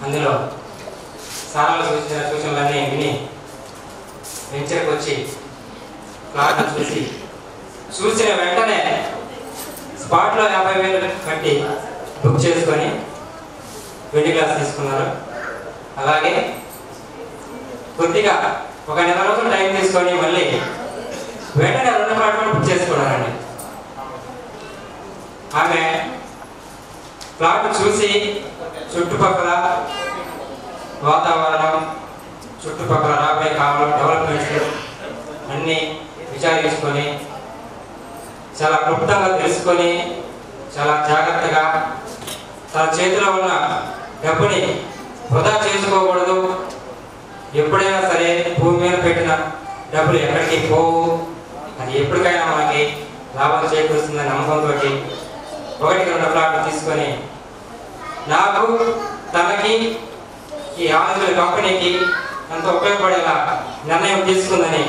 అందులో సారాలు సూచనలన్నీ విని వెంచర్కి వచ్చి ప్లాట్ను చూసిన వెంటనే స్పాట్లో 50,000 కట్టి బుక్ చేసుకొని 20 క్లాస్ తీసుకున్నారు. అలాగే కొద్దిగా ఒక నెల రోజులు టైం తీసుకొని మళ్ళీ వెంటనే 2 ప్లాట్లు బుక్ చేసుకున్నారండి. ఆమె ప్లాట్ చూసి చుట్టుపక్కల వాతావరణం, చుట్టుపక్కల రాబోయే కాలం డెవలప్మెంట్స్ అన్నీ విచారించుకొని చాలా క్లుప్తంగా తెలుసుకొని చాలా జాగ్రత్తగా తన చేతిలో ఉన్న డబ్బుని వృధా చేసుకోకూడదు. ఎప్పుడైనా సరే భూమి మీద పెట్టిన డబ్బులు ఎక్కడికి పోవు, అది ఎప్పటికైనా మనకి లాభం చేకూరుస్తుందని నమ్మకంతో 1-2 ప్లాట్లు తీసుకొని నాకు తనకి ఈ ఆంధ్ర కంపెనీకి ఎంతో ఉపయోగపడేలా నిర్ణయం తీసుకుందని